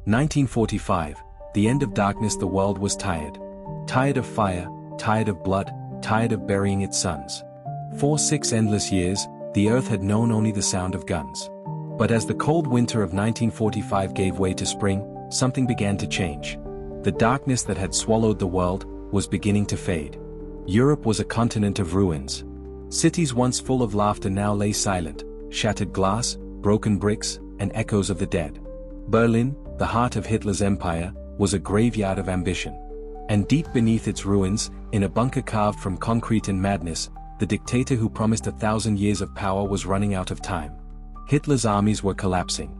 1945, the end of darkness. The world was tired. Tired of fire, tired of blood, tired of burying its sons. For 6 endless years, the earth had known only the sound of guns. But as the cold winter of 1945 gave way to spring, something began to change. The darkness that had swallowed the world was beginning to fade. Europe was a continent of ruins. Cities once full of laughter now lay silent, shattered glass, broken bricks, and echoes of the dead. Berlin, the heart of Hitler's empire, was a graveyard of ambition. And deep beneath its ruins, in a bunker carved from concrete and madness, the dictator who promised 1,000 years of power was running out of time. Hitler's armies were collapsing.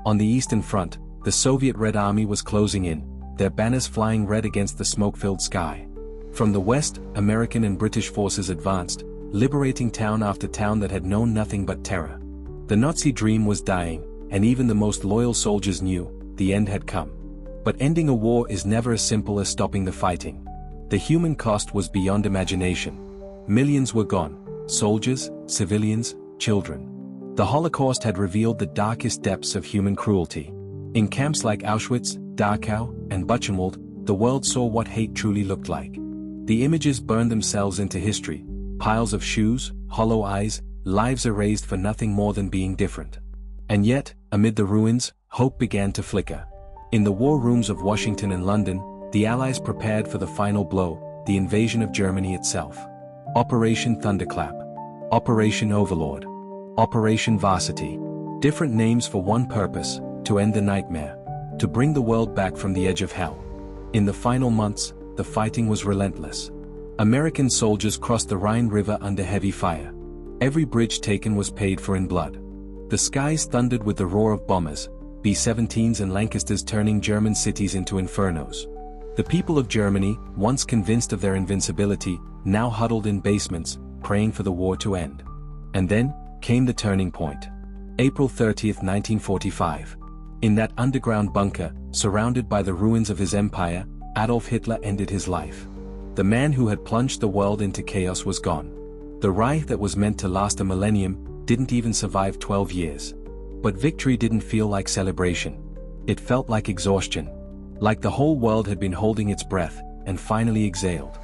On the Eastern Front, the Soviet Red Army was closing in, their banners flying red against the smoke-filled sky. From the west, American and British forces advanced, liberating town after town that had known nothing but terror. The Nazi dream was dying, and even the most loyal soldiers knew the end had come. But ending a war is never as simple as stopping the fighting. The human cost was beyond imagination. Millions were gone: soldiers, civilians, children. The Holocaust had revealed the darkest depths of human cruelty. In camps like Auschwitz, Dachau, and Buchenwald, the world saw what hate truly looked like. The images burned themselves into history: piles of shoes, hollow eyes, lives erased for nothing more than being different. And yet, amid the ruins, hope began to flicker. In the war rooms of Washington and London, the Allies prepared for the final blow, the invasion of Germany itself. Operation Thunderclap. Operation Overlord. Operation Varsity. Different names for one purpose: to end the nightmare. To bring the world back from the edge of hell. In the final months, the fighting was relentless. American soldiers crossed the Rhine River under heavy fire. Every bridge taken was paid for in blood. The skies thundered with the roar of bombers, B-17s and Lancasters turning German cities into infernos. The people of Germany, once convinced of their invincibility, now huddled in basements, praying for the war to end. And then came the turning point. April 30, 1945. In that underground bunker, surrounded by the ruins of his empire, Adolf Hitler ended his life. The man who had plunged the world into chaos was gone. The Reich that was meant to last a millennium didn't even survive 12 years. But victory didn't feel like celebration. It felt like exhaustion. Like the whole world had been holding its breath, and finally exhaled.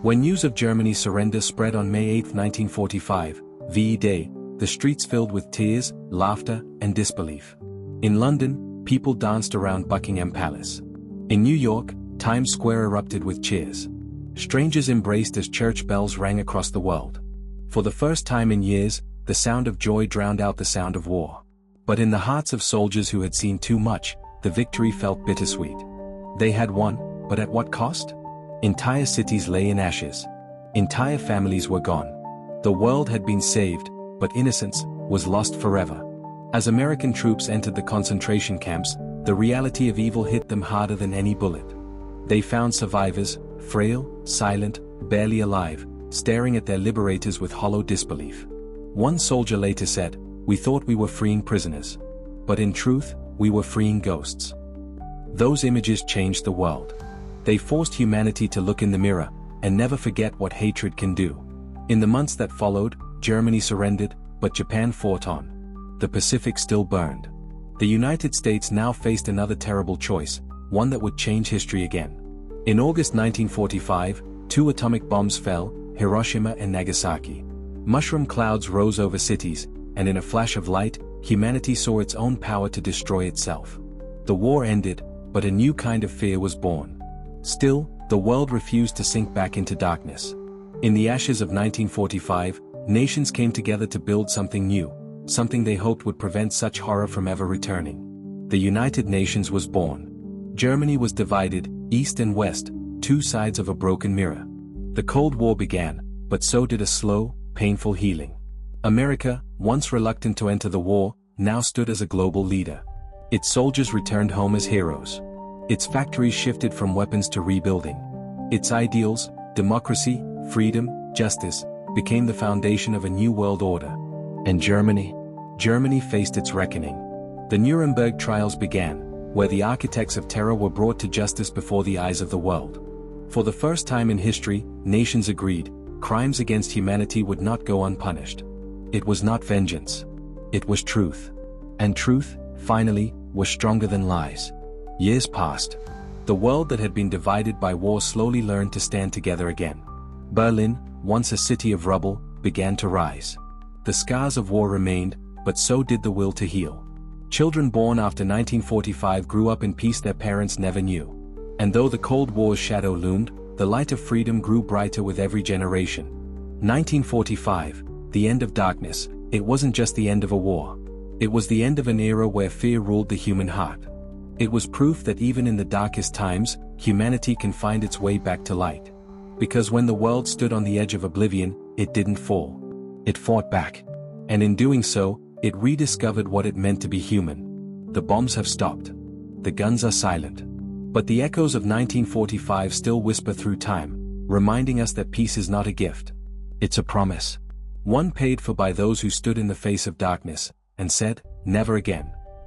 When news of Germany's surrender spread on May 8, 1945, VE Day, the streets filled with tears, laughter, and disbelief. In London, people danced around Buckingham Palace. In New York, Times Square erupted with cheers. Strangers embraced as church bells rang across the world. For the first time in years, the sound of joy drowned out the sound of war. But in the hearts of soldiers who had seen too much, the victory felt bittersweet. They had won, but at what cost? Entire cities lay in ashes. Entire families were gone. The world had been saved, but innocence was lost forever. As American troops entered the concentration camps, the reality of evil hit them harder than any bullet. They found survivors, frail, silent, barely alive, staring at their liberators with hollow disbelief. One soldier later said, "We thought we were freeing prisoners. But in truth, we were freeing ghosts." Those images changed the world. They forced humanity to look in the mirror, and never forget what hatred can do. In the months that followed, Germany surrendered, but Japan fought on. The Pacific still burned. The United States now faced another terrible choice, one that would change history again. In August 1945, 2 atomic bombs fell, Hiroshima and Nagasaki. Mushroom clouds rose over cities, and in a flash of light, humanity saw its own power to destroy itself. The war ended, but a new kind of fear was born. Still, the world refused to sink back into darkness. In the ashes of 1945, nations came together to build something new, something they hoped would prevent such horror from ever returning. The United Nations was born. Germany was divided, east and west, 2 sides of a broken mirror. The Cold War began, but so did a slow, painful healing. America, once reluctant to enter the war, now stood as a global leader. Its soldiers returned home as heroes. Its factories shifted from weapons to rebuilding. Its ideals, democracy, freedom, justice, became the foundation of a new world order. And Germany? Germany faced its reckoning. The Nuremberg trials began, where the architects of terror were brought to justice before the eyes of the world. For the first time in history, nations agreed, crimes against humanity would not go unpunished. It was not vengeance. It was truth. And truth, finally, was stronger than lies. Years passed. The world that had been divided by war slowly learned to stand together again. Berlin, once a city of rubble, began to rise. The scars of war remained, but so did the will to heal. Children born after 1945 grew up in peace their parents never knew. And though the Cold War's shadow loomed, the light of freedom grew brighter with every generation. 1945, the end of darkness. It wasn't just the end of a war. It was the end of an era where fear ruled the human heart. It was proof that even in the darkest times, humanity can find its way back to light. Because when the world stood on the edge of oblivion, it didn't fall. It fought back. And in doing so, it rediscovered what it meant to be human. The bombs have stopped. The guns are silent. But the echoes of 1945 still whisper through time, reminding us that peace is not a gift. It's a promise. One paid for by those who stood in the face of darkness, and said, never again.